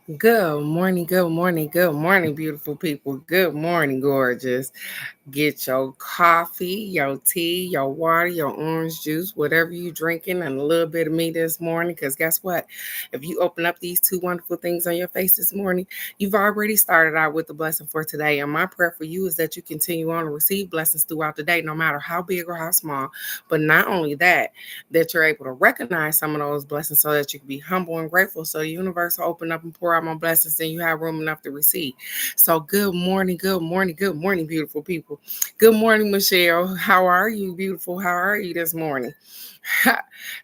Good morning, beautiful people. Good morning, gorgeous. Get your coffee, your tea, your water, your orange juice, whatever you drinking, and a little bit of me this morning. Because guess what? If you open up these two wonderful things on your face this morning, you've already started out with the blessing for today. And my prayer for you is that you continue on to receive blessings throughout the day, no matter how big or how small. But not only that, that you're able to recognize some of those blessings so that you can be humble and grateful. So the universe will open up and pour out more blessings and you have room enough to receive. So good morning, beautiful people. Good morning, Michelle. How are you, beautiful? How are you this morning?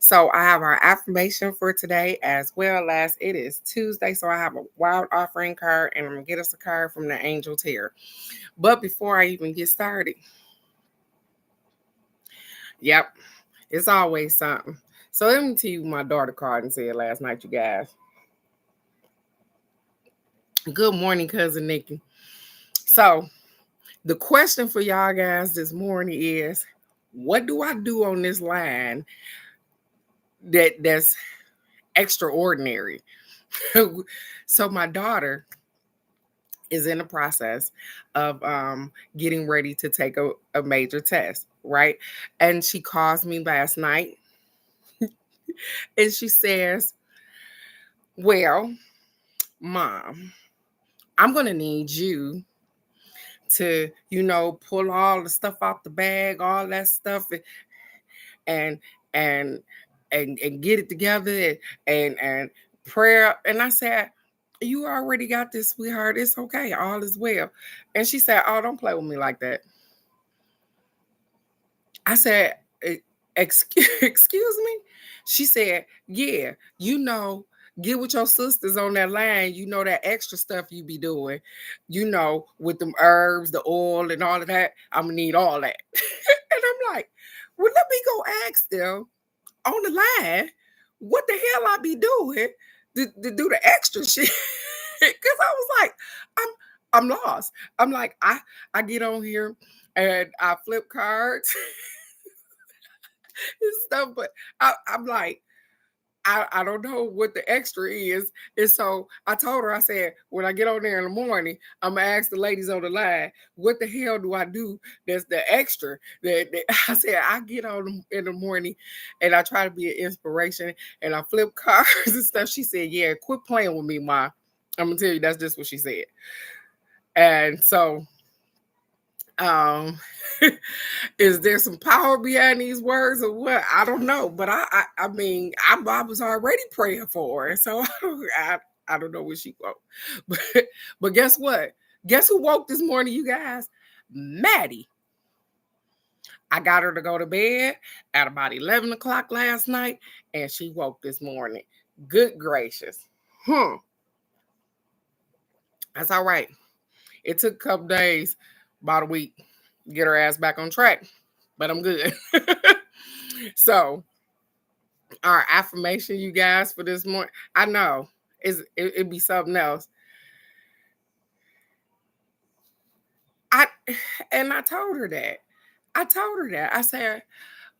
So I have our affirmation for today as well as it is Tuesday. So I have a wild offering card and I'm gonna get us a card from the angel Tarot. But before I even get started, yep, it's always something. So let me tell you what my daughter called and said last night, you guys. Good morning, cousin Nikki. So the question for y'all guys this morning is, what do I do on this line that's extraordinary? So my daughter is in the process of getting ready to take a major test, right? And she calls me last night and she says, well, mom, I'm going to need you to, pull all the stuff out the bag, all that stuff, and and and get it together and prayer. And I said, you already got this, sweetheart. It's okay. All is well. And she said, oh, don't play with me like that. I said, excuse me? She said, yeah, get with your sisters on that line. You know that extra stuff you be doing, with them herbs, the oil, and all of that. I'm going to need all that. And I'm like, well, let me go ask them on the line what the hell I be doing to do the extra shit. Because I was like, I'm lost. I'm like, I get on here and I flip cards and stuff, but I'm like, I don't know what the extra is. And so I told her, I said, when I get on there in the morning, I'm gonna ask the ladies on the line, what the hell do I do that's the extra? That I said, I get on in the morning and I try to be an inspiration and I flip cards and stuff. She said, yeah, quit playing with me, Ma. I'm gonna tell you that's just what she said. And so um is there some power behind these words or what? I don't know, but I mean, I was already praying for her, so I don't know what she woke. But guess what? Guess who woke this morning, you guys? Maddie. I got her to go to bed at about 11 o'clock last night, and she woke this morning. Good gracious. That's all right. It took a couple days, about a week, get her ass back on track, but I'm good. So, our affirmation, you guys, for this morning, I know it'd be something else. I and I told her that. I told her that. I said,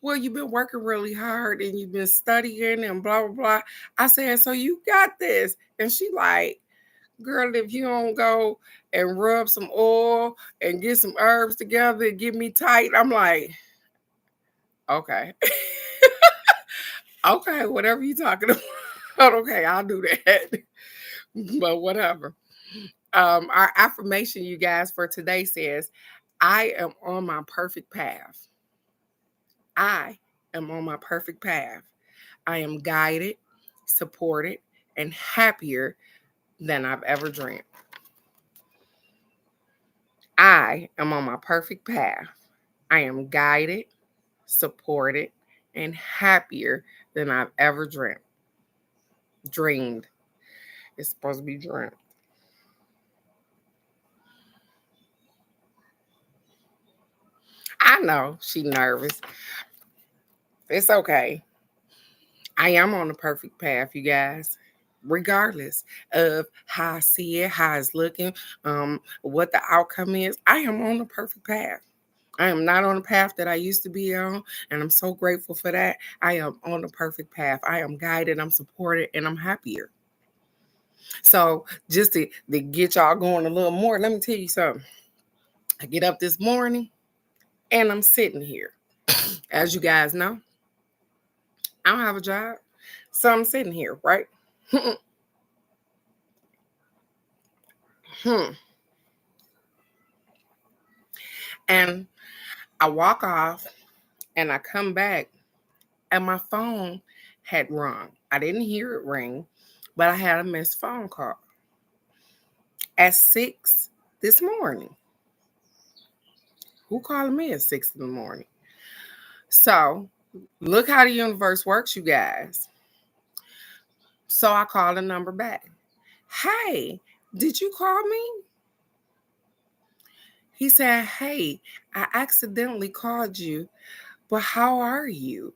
well, you've been working really hard and you've been studying and blah blah blah. I said, so you got this. And she like, girl, if you don't go and rub some oil and get some herbs together and get me tight, I'm like, okay. Okay, whatever you talking about. Okay, I'll do that. But whatever. Our affirmation, you guys, for today says, I am on my perfect path. I am on my perfect path. I am guided, supported, and happier than I've ever dreamed. I am on my perfect path. I am guided, supported, and happier than I've ever dreamed. Dreamed. It's supposed to be dreamt. I know she nervous. It's okay. I am on the perfect path, you guys. Regardless of how I see it, how it's looking, what the outcome is, I am on the perfect path. I am not on the path that I used to be on, and I'm so grateful for that. I am on the perfect path. I am guided, I'm supported, and I'm happier. So just to get y'all going a little more, let me tell you something. I get up this morning and I'm sitting here. As you guys know, I don't have a job. So I'm sitting here, right? And I walk off and I come back and my phone had rung. I didn't hear it ring, but I had a missed phone call at 6 this morning. Who calling me at 6 in the morning? So look how the universe works, you guys. So I called the number back. Hey, did you call me? He said, hey, I accidentally called you, but how are you?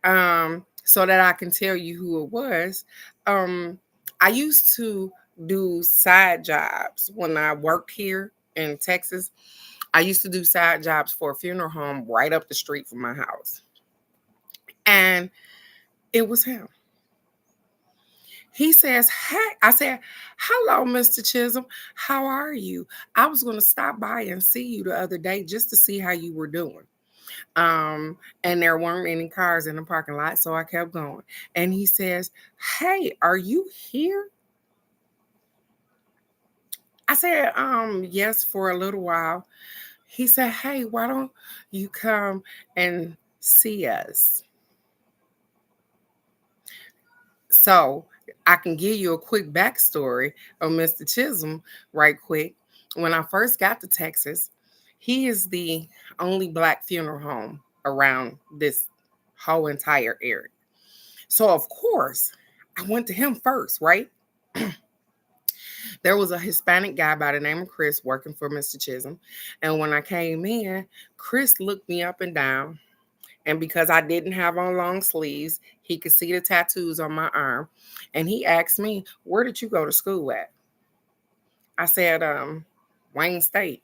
So that I can tell you who it was. I used to do side jobs when I worked here in Texas. I used to do side jobs for a funeral home right up the street from my house. And it was him. He says, hey, I said, hello, Mr. Chisholm. How are you? I was going to stop by and see you the other day just to see how you were doing. And there weren't any cars in the parking lot, so I kept going. And he says, hey, are you here? I said, yes, for a little while. He said, hey, why don't you come and see us? So I can give you a quick backstory of Mr. Chisholm right quick. When I first got to Texas, he is the only Black funeral home around this whole entire area. So, of course, I went to him first, right? There was a Hispanic guy by the name of Chris working for Mr. Chisholm. And when I came in, Chris looked me up and down. And because I didn't have on long sleeves, he could see the tattoos on my arm. And he asked me, where did you go to school at? I said, Wayne State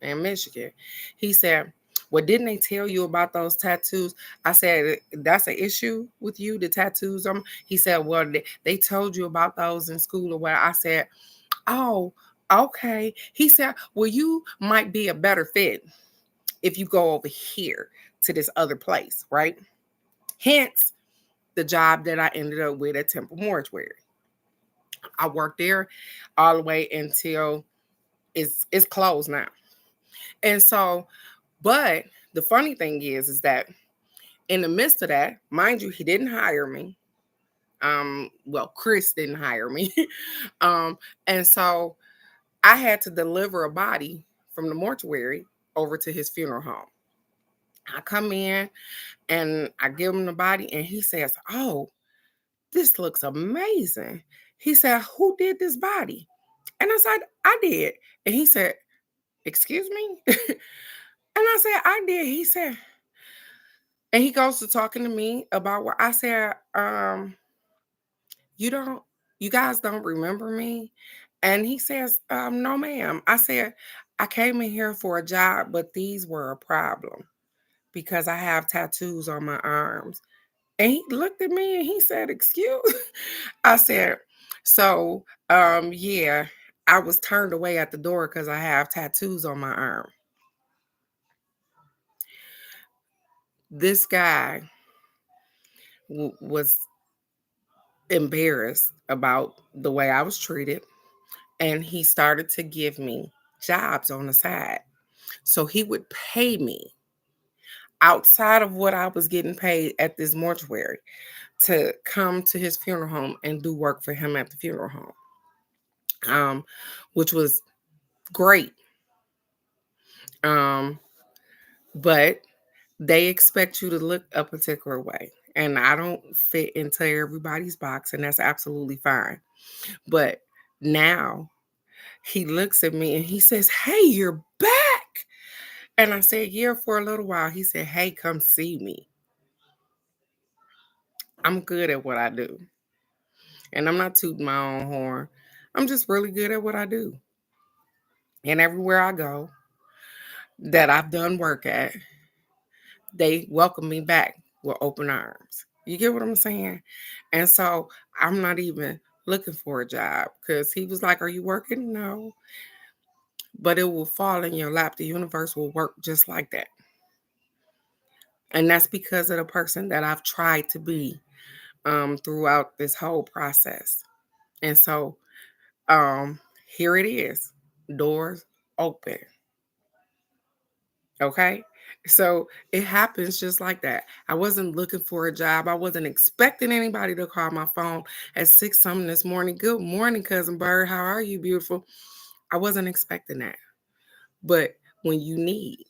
in Michigan. He said, well, didn't they tell you about those tattoos? I said, that's an issue with you, the tattoos. He said, well, they told you about those in school or what? I said, oh, okay. He said, well, you might be a better fit if you go over here to this other place, right? Hence the job that I ended up with at Temple Mortuary. I worked there all the way until it's closed now. And so, but the funny thing is that in the midst of that, mind you, he didn't hire me. Well, Chris didn't hire me. And so I had to deliver a body from the mortuary over to his funeral home. I come in and I give him the body, and he says, oh, this looks amazing. He said, who did this body? And I said, I did. And he said, excuse me? And I said, I did. He said, and he goes to talking to me about what I said, you don't, you guys don't remember me? And he says, no, ma'am. I said, I came in here for a job, but these were a problem because I have tattoos on my arms. And he looked at me and he said, excuse. I said, so yeah, I was turned away at the door because I have tattoos on my arm. This guy was embarrassed about the way I was treated, and he started to give me jobs on the side. So he would pay me outside of what I was getting paid at this mortuary to come to his funeral home and do work for him at the funeral home, which was great. But they expect you to look a particular way. And I don't fit into everybody's box, and that's absolutely fine. But now he looks at me and he says, hey, you're back. And I said, yeah, for a little while. He said, hey, come see me. I'm good at what I do. And I'm not tooting my own horn. I'm just really good at what I do. And everywhere I go that I've done work at, they welcome me back with open arms. You get what I'm saying? And so I'm not even looking for a job because he was like, "Are you working?" No, but it will fall in your lap. The universe will work just like that. And that's because of the person that I've tried to be throughout this whole process. And so here it is, doors open. Okay. So it happens just like that. I wasn't looking for a job. I wasn't expecting anybody to call my phone at 6 something this morning. Good morning, cousin Bird. How are you, beautiful? I wasn't expecting that. But when you need,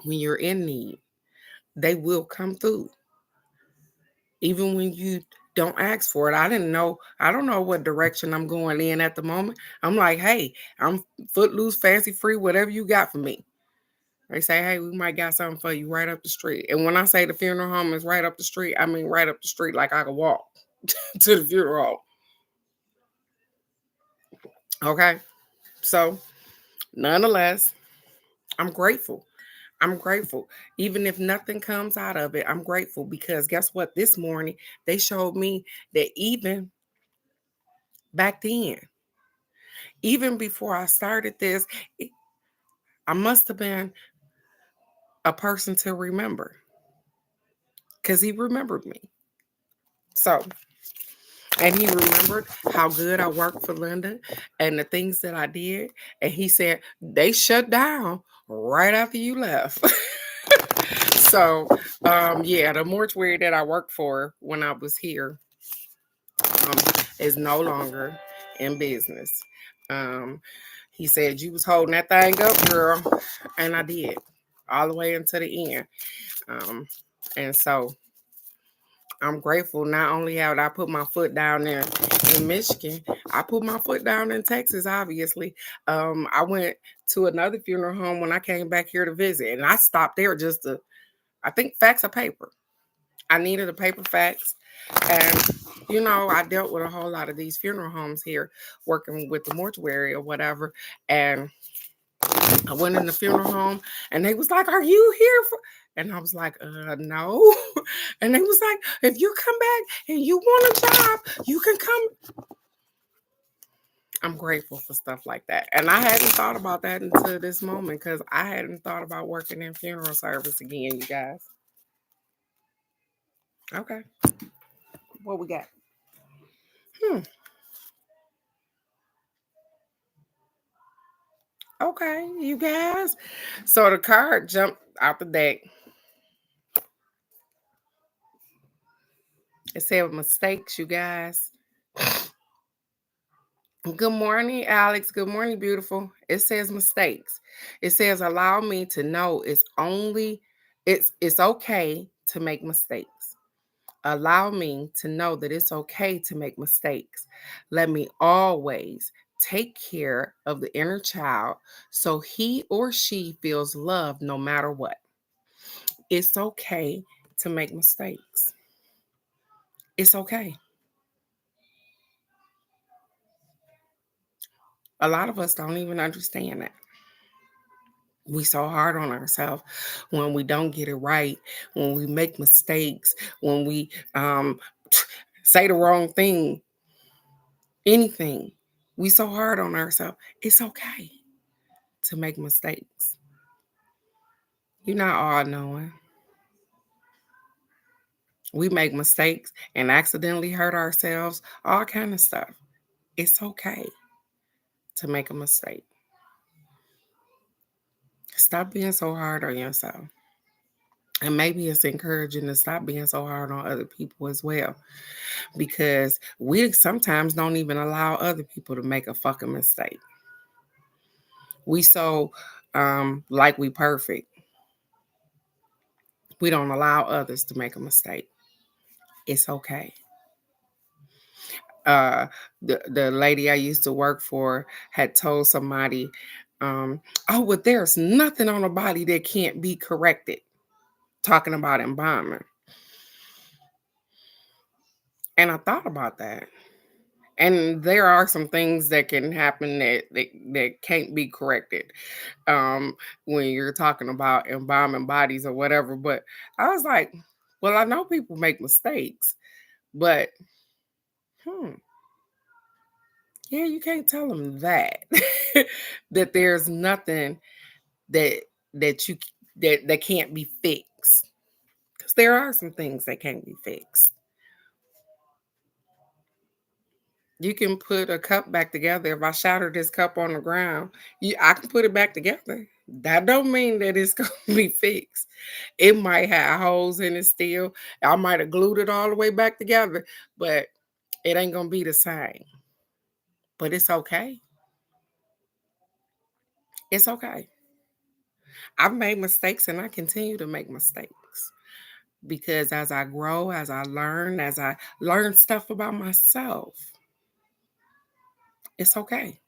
when you're in need, they will come through. Even when you don't ask for it. I don't know what direction I'm going in at the moment. I'm like, hey, I'm footloose, fancy free, whatever you got for me. They say, hey, we might got something for you right up the street. And when I say the funeral home is right up the street, I mean right up the street, like I could walk to the funeral home. Okay. So nonetheless, I'm grateful. I'm grateful. Even if nothing comes out of it, I'm grateful because guess what? This morning they showed me that even back then, even before I started this, I must have been a person to remember because he remembered me. So, and he remembered how good I worked for Linda and the things that I did. And he said, they shut down right after you left. So, yeah, the mortuary that I worked for when I was here um, is no longer in business. Um, he said, you was holding that thing up, girl. And I did all the way until the end. Um, and so I'm grateful. Not only have I put my foot down there in Michigan, I put my foot down in Texas, obviously. I went to another funeral home when I came back here to visit, and I stopped there just to, I think, fax a paper. I needed a paper fax. And, I dealt with a whole lot of these funeral homes here, working with the mortuary or whatever. And I went in the funeral home and they was like, are you here for? And I was like, no. And they was like, if you come back and you want a job, you can come. I'm grateful for stuff like that. And I hadn't thought about that until this moment because I hadn't thought about working in funeral service again, you guys. Okay. What we got? Hmm. Okay, you guys. So the card jumped out the deck. It said mistakes, you guys. Good morning, Alex. Good morning, beautiful. It says mistakes. It says allow me to know it's okay to make mistakes. Allow me to know that it's okay to make mistakes. Let me always take care of the inner child so he or she feels loved no matter what. It's okay to make mistakes. It's okay. A lot of us don't even understand that. We so hard on ourselves when we don't get it right, when we make mistakes, when we say the wrong thing, anything. We so hard on ourselves. It's okay to make mistakes. You're not all knowing. We make mistakes and accidentally hurt ourselves, all kind of stuff. It's okay to make a mistake. Stop being so hard on yourself. And maybe it's encouraging to stop being so hard on other people as well. Because we sometimes don't even allow other people to make a fucking mistake. We so like we perfect. We don't allow others to make a mistake. It's okay. Uh the lady I used to work for had told somebody, oh, but there's nothing on a body that can't be corrected. Talking about embalming. And I thought about that. And there are some things that can happen that can't be corrected when you're talking about embalming bodies or whatever. But I was like, well, I know people make mistakes, but Yeah, you can't tell them that. That there's nothing that that you that can't be fixed. Because there are some things that can't be fixed. You can put a cup back together. If I shatter this cup on the ground, I can put it back together. That don't mean that it's gonna be fixed. It might have holes in it still. I might have glued it all the way back together, but it ain't gonna be the same. But it's okay. It's okay. I've made mistakes and I continue to make mistakes because as I grow, as I learn stuff about myself, it's okay.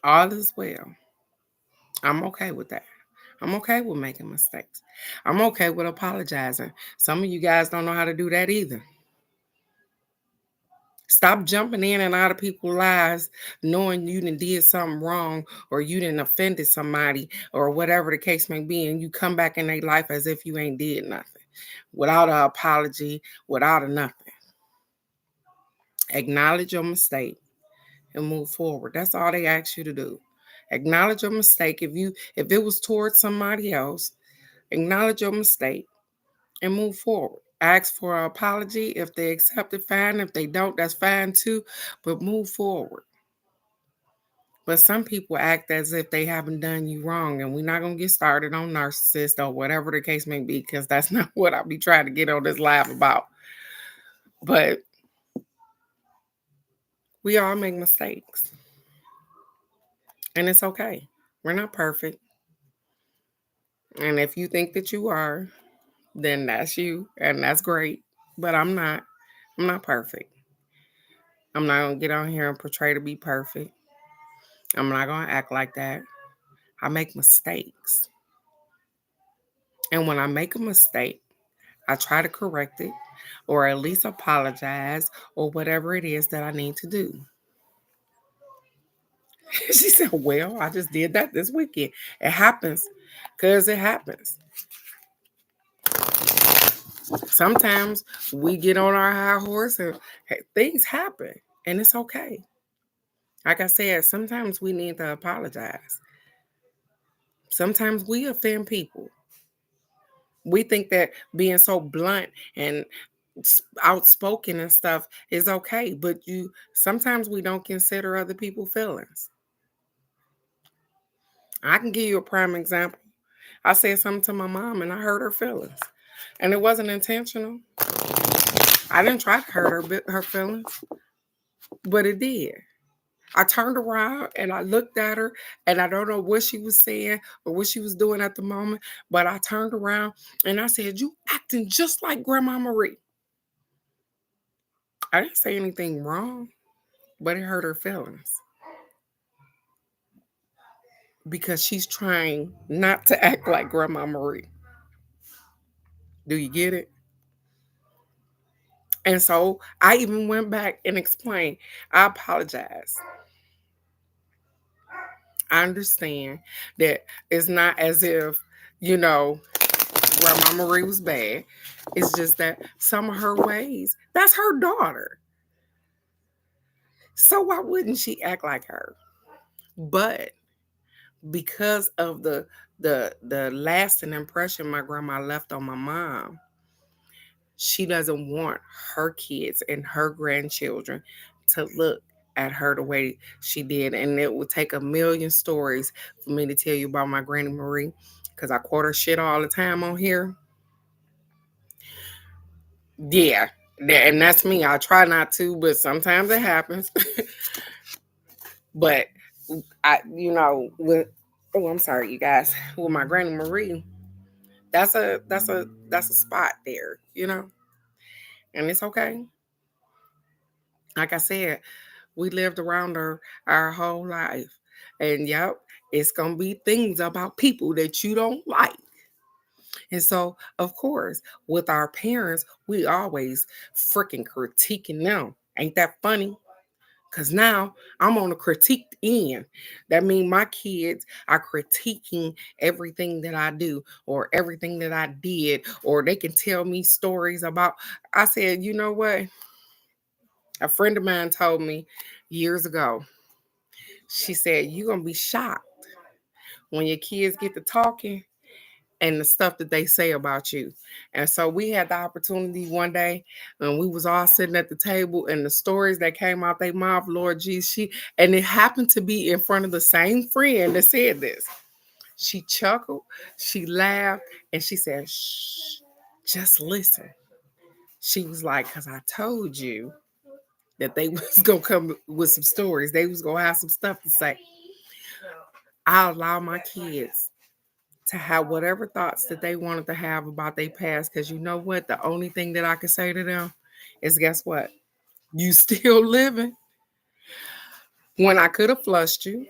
All is well. I'm okay with that. I'm okay with making mistakes. I'm okay with apologizing. Some of you guys don't know how to do that either. Stop jumping in and out of people's lives knowing you done did something wrong or you done offended somebody or whatever the case may be, and you come back in their life as if you ain't did nothing. Without an apology, without a nothing. Acknowledge your mistake and move forward. That's all they ask you to do. Acknowledge your mistake. If it was towards somebody else, acknowledge your mistake and move forward. Ask for an apology. If they accept it, fine. If they don't, that's fine too. But move forward. But some people act as if they haven't done you wrong, and we're not gonna get started on narcissists or whatever the case may be, because that's not what I be trying to get on this live about. But we all make mistakes, and it's okay. We're not perfect, and if you think that you are, then that's you, and that's great. But I'm not. I'm not perfect. I'm not gonna get on here and portray to be perfect. I'm not gonna act like that. I make mistakes, and when I make a mistake, I try to correct it or at least apologize or whatever it is that I need to do. She said, well, I just did that this weekend. It happens because it happens. Sometimes we get on our high horse and things happen and it's okay. Like I said, sometimes we need to apologize. Sometimes we offend people. We think that being so blunt and outspoken and stuff is okay, but you sometimes we don't consider other people's feelings. I can give you a prime example. I said something to my mom and I hurt her feelings, and it wasn't intentional. I didn't try to hurt her feelings, but it did. I turned around and I looked at her, and I don't know what she was saying or what she was doing at the moment, but I turned around and I said, "You acting just like Grandma Marie." I didn't say anything wrong, but it hurt her feelings because she's trying not to act like Grandma Marie. Do you get it? And so I even went back and explained, I apologize. I understand that it's not as if, you know, Grandma Marie was bad. It's just that some of her ways, that's her daughter. So why wouldn't she act like her? But because of the lasting impression my grandma left on my mom, she doesn't want her kids and her grandchildren to look at her the way she did. And it would take a million stories for me to tell you about my Granny Marie because I quote her shit all the time on here. Yeah. And that's me. I try not to, but sometimes it happens. But with I'm sorry, you guys, with my Granny Marie, that's a spot there, and it's okay. Like I said, we lived around her our whole life. And yep, it's gonna be things about people that you don't like. And so, of course, with our parents, we always freaking critiquing them. Ain't that funny? Cause now I'm on a critiqued end. That means my kids are critiquing everything that I do or everything that I did, or they can tell me stories about. I said, you know what? A friend of mine told me years ago, she said, you're going to be shocked when your kids get to talking and the stuff that they say about you. And so we had the opportunity one day and we was all sitting at the table and the stories that came out their mouth, Lord Jesus, and it happened to be in front of the same friend that said this. She chuckled, she laughed, and she said, shh, just listen. She was like, because I told you that they was going to come with some stories. They was going to have some stuff to say. I allow my kids to have whatever thoughts that they wanted to have about their past. Because you know what? The only thing that I can say to them is, guess what? You still living. When I could have flushed you,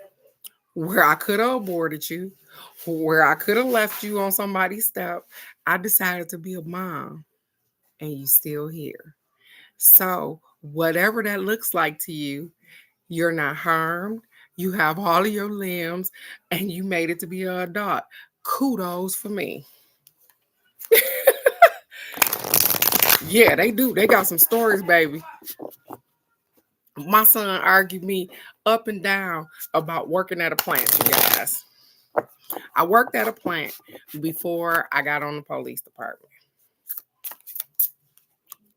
where I could have aborted you, where I could have left you on somebody's step, I decided to be a mom and you still here. So whatever that looks like to you, you're not harmed. You have all of your limbs and you made it to be an adult. Kudos for me. Yeah, they do. They got some stories, baby. My son argued me up and down about working at a plant, you guys. I worked at a plant before I got on the police department.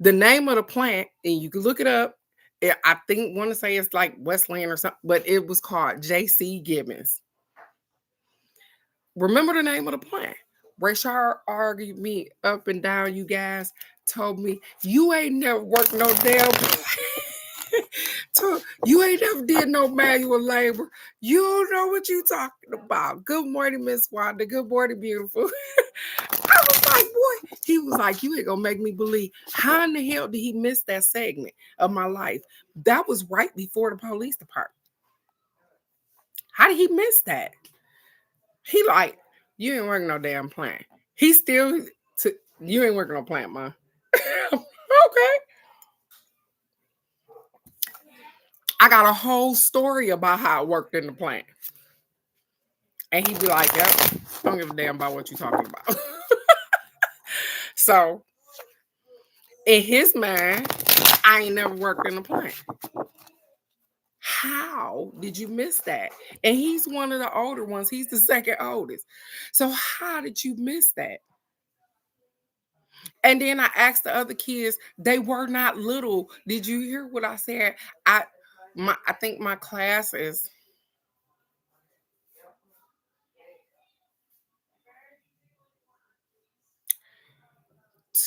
The name of the plant, and you can look it up. I think want to say it's like Westland or something, but it was called J.C. Gibbons. Remember the name of the plant? Rayshard argued me up and down, you guys. Told me, you ain't never worked no damn plant. You ain't never did no manual labor. You don't know what you talking about. Good morning, Miss Wanda. Good morning, beautiful. I was like, boy, he was like, you ain't gonna make me believe. How in the hell did he miss that segment of my life? That was right before the police department. How did he miss that? He like, you ain't working no damn plant. He still, you ain't working no plant, ma. Okay. I got a whole story about how I worked in the plant. And he'd be like, yep, don't give a damn about what you're talking about. So, in his mind, I ain't never worked in a plant. How did you miss that? And he's one of the older ones. He's the second oldest. So, how did you miss that? And then I asked the other kids, they were not little. Did you hear what I said? I think my class is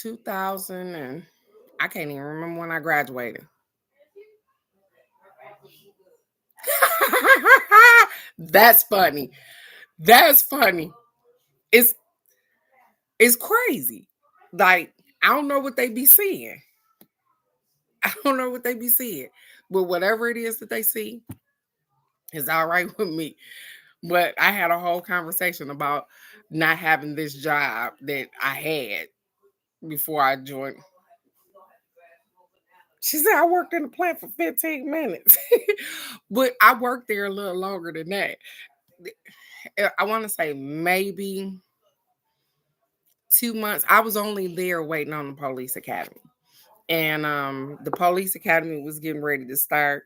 2000 and I can't even remember when I graduated. That's funny. That's funny. It's it's crazy. Like I don't know what they be seeing. I don't know what they be seeing. But whatever it is that they see is all right with me. But I had a whole conversation about not having this job that I had before I joined. She said I worked in the plant for 15 minutes. But I worked there a little longer than that. I want to say maybe 2 months. I was only there waiting on the police academy. And the police academy was getting ready to start.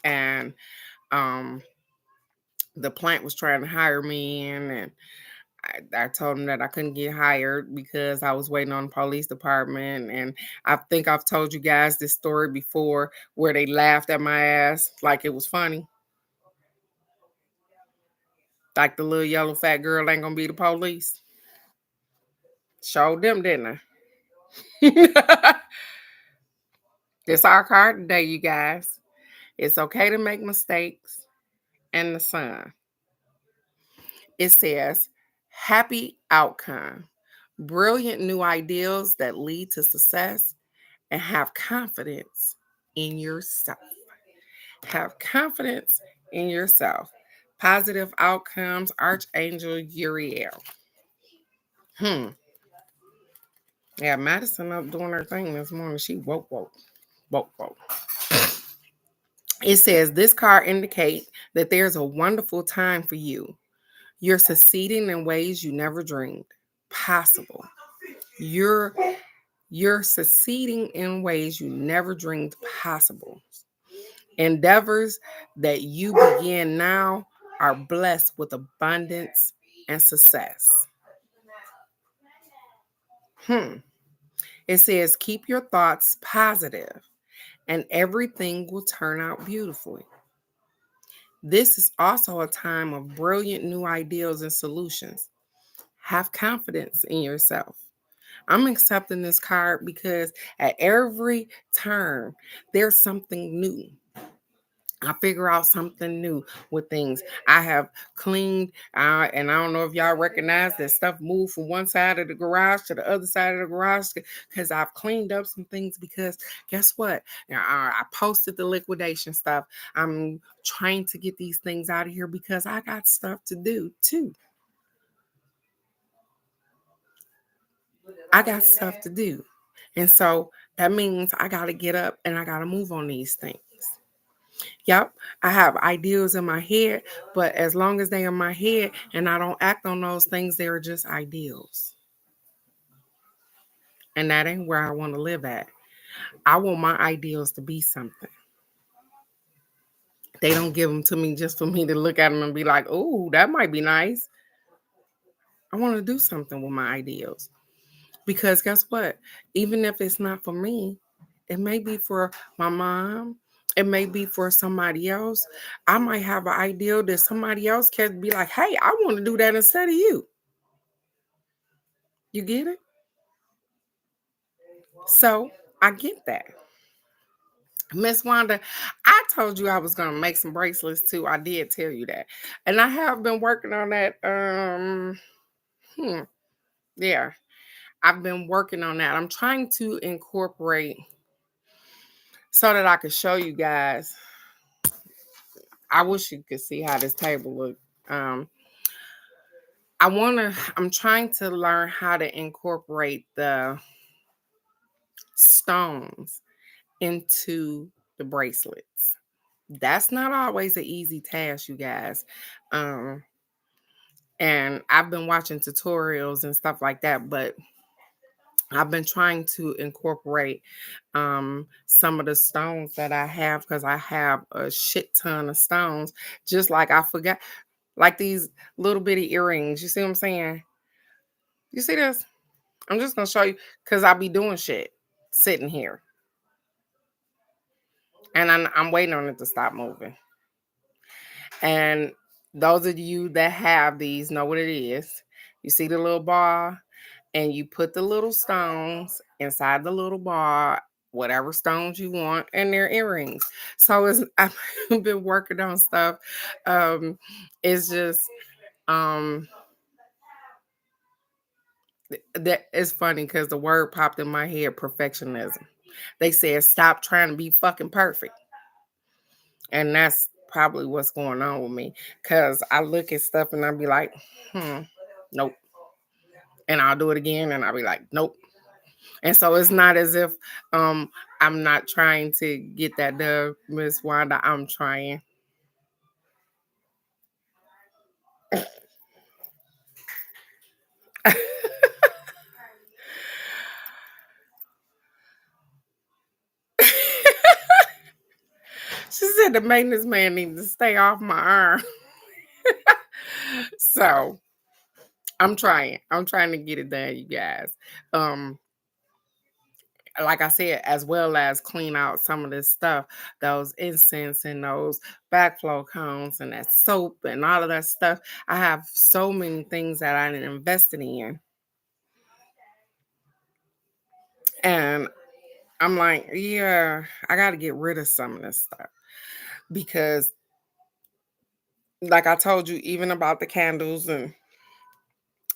And um the plant was trying to hire me in and I told them that I couldn't get hired because I was waiting on the police department. And I think I've told you guys this story before where they laughed at my ass like it was funny. Like the little yellow fat girl ain't gonna be the police. Showed them, didn't I? It's our card today, you guys. It's okay to make mistakes. And the sun. It says, happy outcome. Brilliant new ideals that lead to success and have confidence in yourself. Have confidence in yourself. Positive outcomes, Archangel Uriel. Yeah, Madison up doing her thing this morning. She woke. It says this card indicates that there's a wonderful time for you. You're succeeding in ways you never dreamed possible. You're You're succeeding in ways you never dreamed possible. Endeavors that you begin now are blessed with abundance and success. Hmm. It says, keep your thoughts positive and everything will turn out beautifully. This is also a time of brilliant new ideas and solutions. Have confidence in yourself. I'm accepting this card because at every turn, there's something new. I figure out something new with things. I have cleaned, and I don't know if y'all recognize that stuff moved from one side of the garage to the other side of the garage because I've cleaned up some things. Because guess what? Now, I posted the liquidation stuff. I'm trying to get these things out of here because I got stuff to do too. I got stuff to do. And so that means I got to get up and I got to move on these things. Yep, I have ideas in my head, but as long as they are in my head and I don't act on those things, they're just ideals. And that ain't where I want to live at. I want my ideals to be something. They don't give them to me just for me to look at them and be like, "Oh, that might be nice." I want to do something with my ideals. Because guess what? Even if it's not for me, it may be for my mom. It may be for somebody else. I might have an ideal that somebody else can be like, hey, I want to do that instead of you. You get it? So I get that. Miss Wanda, I told you I was gonna make some bracelets too. I did tell you that. And I have been working on that. Yeah, I've been working on that. I'm trying to incorporate so that I could show you guys. I wish you could see how this table look. Um, I'm trying to learn how to incorporate the stones into the bracelets. That's not always an easy task, you guys. Um, and I've been watching tutorials and stuff like that, but I've been trying to incorporate some of the stones that I have because I have a shit ton of stones. Just like I forgot, like these little bitty earrings. You see what I'm saying? You see this? I'm just gonna show you because I'll be doing shit sitting here, and I'm waiting on it to stop moving. And those of you that have these know what it is. You see the little bar, and you put the little stones inside the little bar, whatever stones you want, and they're earrings. So it's I've been working on stuff. It's just um that it's funny because the word popped in my head, perfectionism. They said stop trying to be fucking perfect. And that's probably what's going on with me. Cause I look at stuff and I'll be like, nope. And I'll do it again and I'll be like, nope. And so it's not as if I'm not trying to get that done, Miss Wanda. I'm trying. She said the maintenance man needs to stay off my arm. So I'm trying. I'm trying to get it done, you guys. Um, like I said, as well as clean out some of this stuff, those incense and those backflow cones and that soap and all of that stuff. I have so many things that I invested in. And I'm like, yeah, I got to get rid of some of this stuff because, like I told you, even about the candles and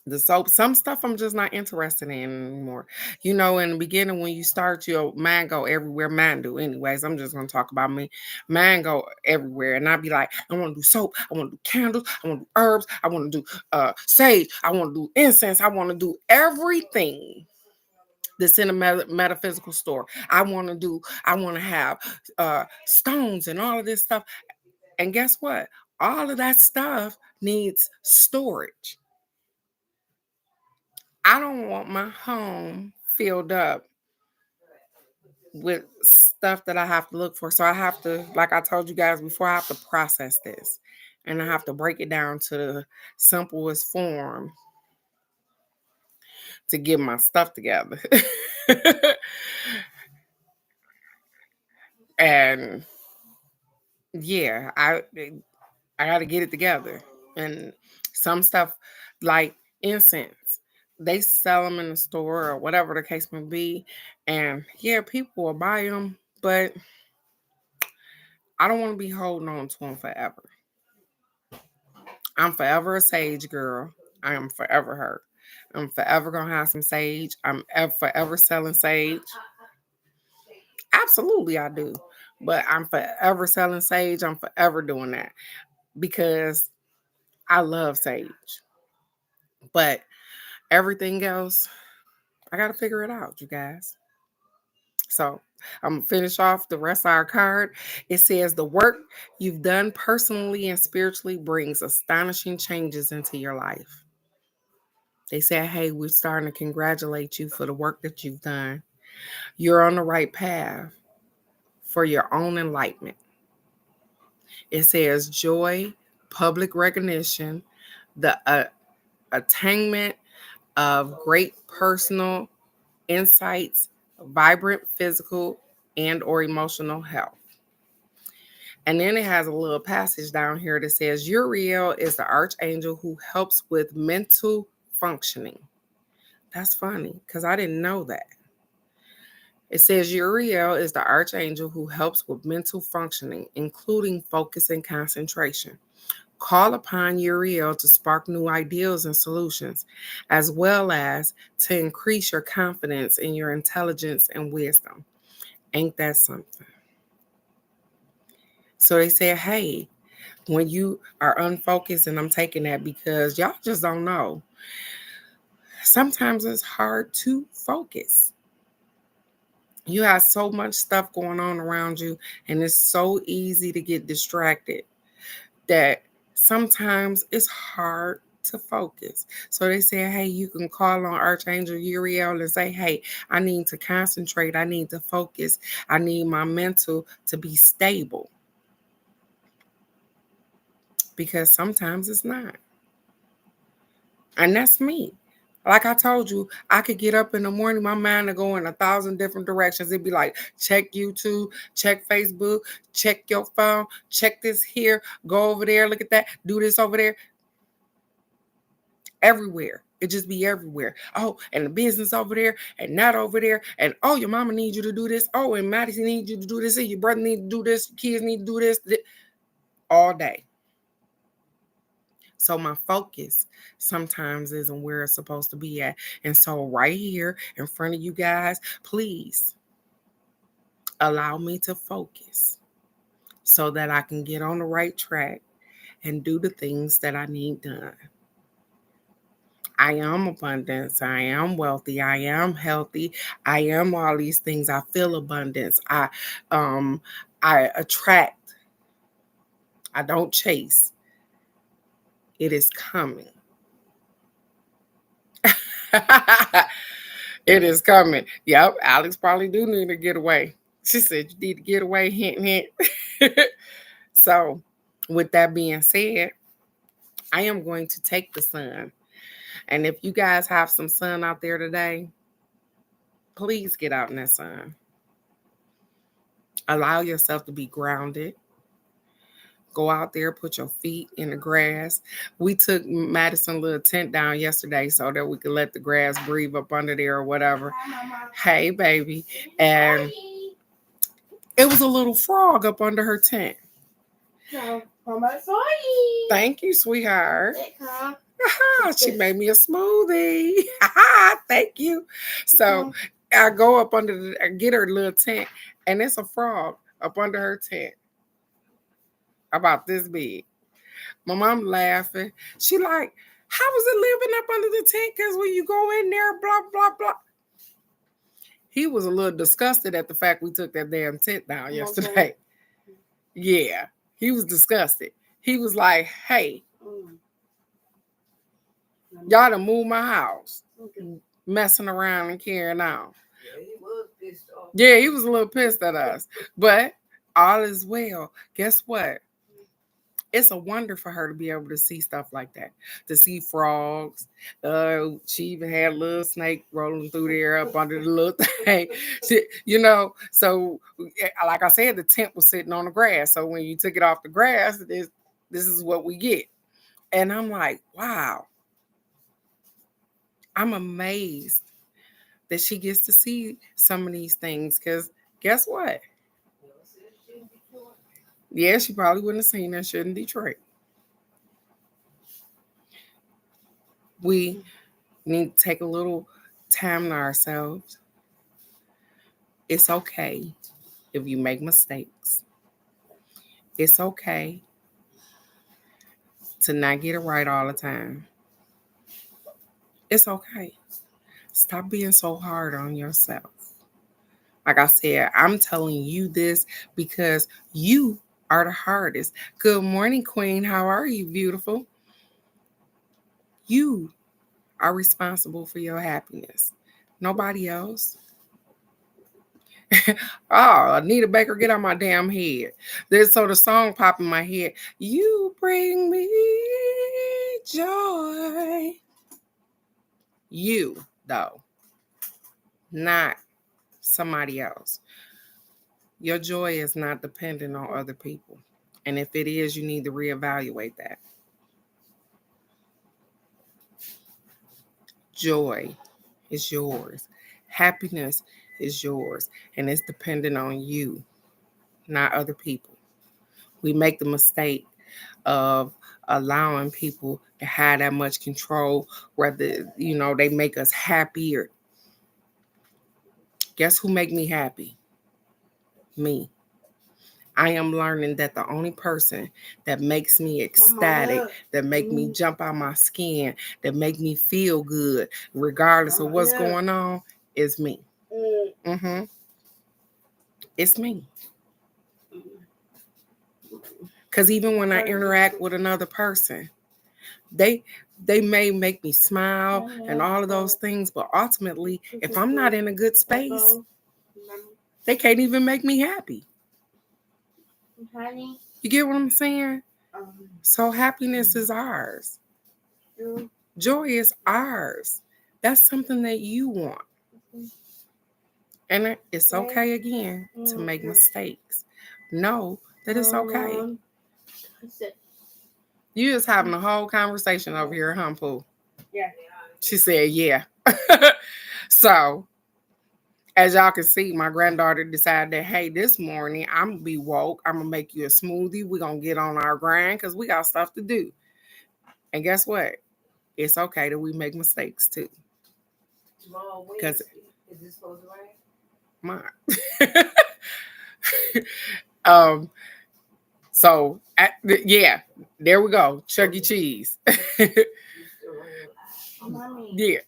the soap, some stuff I'm just not interested in anymore. You know, in the beginning, when you start, your mind go everywhere. Mine do, anyways. I'm just gonna talk about me. Mine go everywhere, and I'd be like, I want to do soap, I want to do candles, I want to do herbs, I want to do sage, I want to do incense, I want to do everything that's in a metaphysical store. I want to have stones and all of this stuff. And guess what? All of that stuff needs storage. I don't want my home filled up with stuff that I have to look for. So I have to, like I told you guys before, I have to process this and I have to break it down to the simplest form to get my stuff together. And yeah, I got to get it together. And some stuff like incense, they sell them in the store or whatever the case may be. And yeah, people will buy them, but I don't want to be holding on to them forever. I'm forever a sage girl. I am forever her. I'm forever gonna have some sage. Forever selling sage. Absolutely, I do. But I'm forever selling sage. I'm forever doing that because I love sage. But everything else, I got to figure it out, you guys. So I'm going to finish off the rest of our card. It says the work you've done personally and spiritually brings astonishing changes into your life. They said, hey, we're starting to congratulate you for the work that you've done. You're on the right path for your own enlightenment. It says joy, public recognition, the attainment of great personal insights, vibrant physical and or emotional health. And then it has a little passage down here that says Uriel is the archangel who helps with mental functioning. That's funny because I didn't know that. It says Uriel is the archangel who helps with mental functioning, including focus and concentration. Call upon Uriel to spark new ideas and solutions, as well as to increase your confidence in your intelligence and wisdom. Ain't that something? So they said, hey, when you are unfocused, and I'm taking that because y'all just don't know, sometimes it's hard to focus. You have so much stuff going on around you, and it's so easy to get distracted that sometimes it's hard to focus. So they say, hey, you can call on Archangel Uriel and say, hey, I need to concentrate. I need to focus. I need my mental to be stable. Because sometimes it's not. And that's me. Like I told you, I could get up in the morning, my mind to go in 1,000 different directions. It'd be like, check YouTube, check Facebook, check your phone, check this here, go over there, look at that, do this over there. Everywhere. It just be everywhere. Oh, and the business over there, and that over there, and oh, your mama needs you to do this. Oh, and Madison needs you to do this, and your brother needs to do this, kids need to do this all day. So my focus sometimes isn't where it's supposed to be at. And so right here in front of you guys, please allow me to focus so that I can get on the right track and do the things that I need done. I am abundance. I am wealthy. I am healthy. I am all these things. I feel abundance. I attract. I don't chase. It is coming. It is coming. Yep, Alex probably do need to get away. She said you need to get away. Hint, hint. So, with that being said, I am going to take the sun. And if you guys have some sun out there today, please get out in that sun. Allow yourself to be grounded. Go out there, put your feet in the grass. We took Madison little tent down yesterday so that we could let the grass breathe up under there or whatever. Hey, baby. And it was a little frog up under her tent. Thank you, sweetheart. She made me a smoothie. Thank you. So I go up under I get her little tent, and it's a frog up under her tent. About this big. My mom laughing. She like, how was it living up under the tent? Because when you go in there, blah, blah, blah. He was a little disgusted at the fact we took that damn tent down yesterday. Yeah, he was disgusted. He was like, hey, y'all done moved my house. Messing around and carrying on. Yeah, he was pissed off. Yeah, he was a little pissed at us. But all is well. Guess what? It's a wonder for her to be able to see stuff like that, to see frogs. She even had a little snake rolling through there up under the little thing. So like I said, the tent was sitting on the grass. So when you took it off the grass, this is what we get. And I'm like, wow, I'm amazed that she gets to see some of these things. Because guess what? Yeah, she probably wouldn't have seen that shit in Detroit. We need to take a little time to ourselves. It's okay if you make mistakes. It's okay to not get it right all the time. It's okay. Stop being so hard on yourself. Like I said, I'm telling you this because you are the hardest. Good morning, Queen. How are you, beautiful? You are responsible for your happiness. Nobody else. Oh, Anita Baker, get out my damn head. So the song popped in my head. You bring me joy. You, though, not somebody else. Your joy is not dependent on other people. And if it is, you need to reevaluate that. Joy is yours. Happiness is yours. And it's dependent on you, not other people. We make the mistake of allowing people to have that much control, whether, they make us happier. Guess who make me happy? Me. I am learning that the only person that makes me ecstatic, that make me jump out my skin, that make me feel good, regardless of what's going on, is me. Mm-hmm. It's me. Because even when I interact with another person, they may make me smile and all of those things, but ultimately, if I'm not in a good space, they can't even make me happy. You get what I'm saying? So happiness is ours. Joy is ours. That's something that you want. And it's okay again to make mistakes. Know that it's okay. You just having a whole conversation over here, huh, Pooh? Yeah. She said, yeah. So, as y'all can see, my granddaughter decided that, hey, this morning, I'm going to be woke. I'm going to make you a smoothie. We're going to get on our grind because we got stuff to do. And guess what? It's okay that we make mistakes, too. Because is this supposed to rain? Mine. So, yeah, there we go. Chuck E. Cheese. Yeah.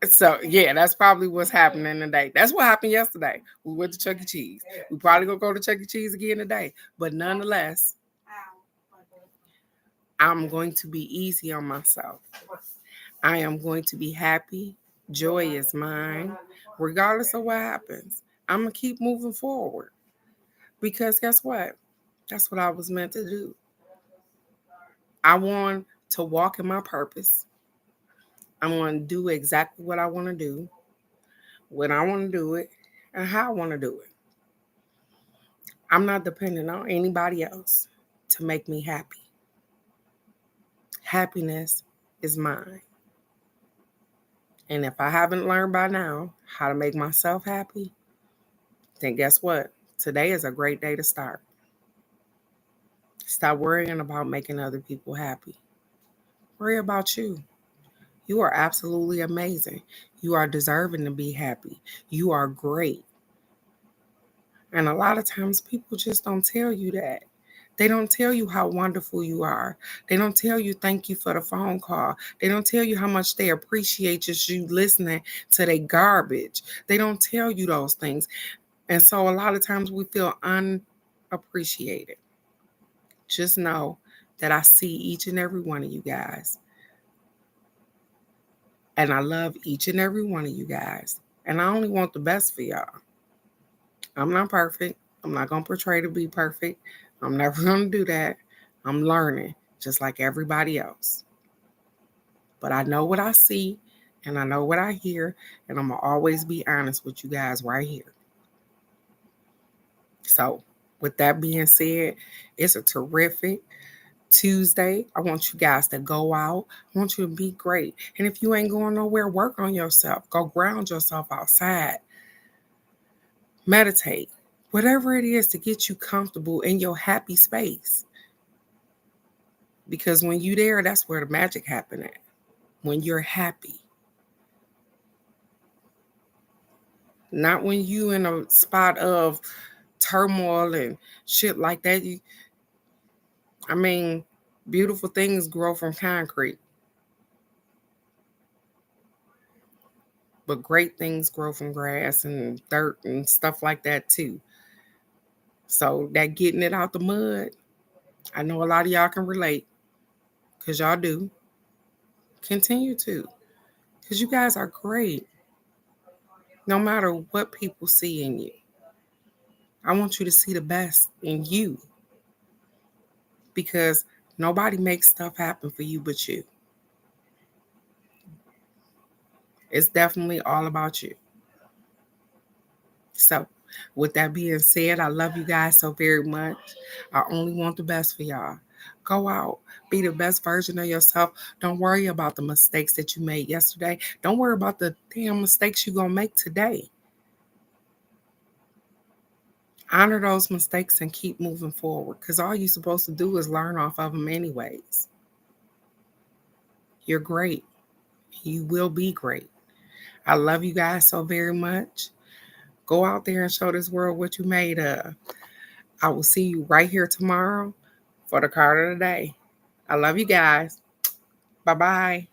So, yeah, that's probably what's happening today. That's what happened yesterday. We went to Chuck E. Cheese. We probably going to go to Chuck E. Cheese again today. But nonetheless, I'm going to be easy on myself. I am going to be happy. Joy is mine. Regardless of what happens, I'm going to keep moving forward. Because guess what? That's what I was meant to do. I want to walk in my purpose. I want to do exactly what I want to do, when I want to do it, and how I want to do it. I'm not dependent on anybody else to make me happy. Happiness is mine. And if I haven't learned by now how to make myself happy, then guess what? Today is a great day to start. Stop worrying about making other people happy. Worry about you. You are absolutely amazing. You are deserving to be happy. You are great. And a lot of times people just don't tell you that. They don't tell you how wonderful you are. They don't tell you thank you for the phone call. They don't tell you how much they appreciate just you listening to their garbage. They don't tell you those things. And so a lot of times we feel unappreciated. Just know that I see each and every one of you guys. And I love each and every one of you guys. And I only want the best for y'all. I'm not perfect. I'm not going to portray to be perfect. I'm never going to do that. I'm learning just like everybody else. But I know what I see and I know what I hear, and I'm going to always be honest with you guys right here. So, with that being said, it's a terrific Tuesday. I want you guys to go out. I want you to be great. And if you ain't going nowhere, work on yourself. Go ground yourself outside. Meditate. Whatever it is to get you comfortable in your happy space. Because when you there, that's where the magic happen at. When you're happy. Not when you in a spot of turmoil and shit like that. Beautiful things grow from concrete. But great things grow from grass and dirt and stuff like that too. So that getting it out the mud, I know a lot of y'all can relate because y'all do. Continue to, because you guys are great. No matter what people see in you, I want you to see the best in you because nobody makes stuff happen for you but you. It's definitely all about you. So, with that being said, I love you guys so very much. I only want the best for y'all. Go out, be the best version of yourself. Don't worry about the mistakes that you made yesterday. Don't worry about the damn mistakes you're going to make today. Honor those mistakes and keep moving forward because all you're supposed to do is learn off of them, anyways. You're great. You will be great. I love you guys so very much. Go out there and show this world what you made of. I will see you right here tomorrow for the card of the day. I love you guys. Bye-bye.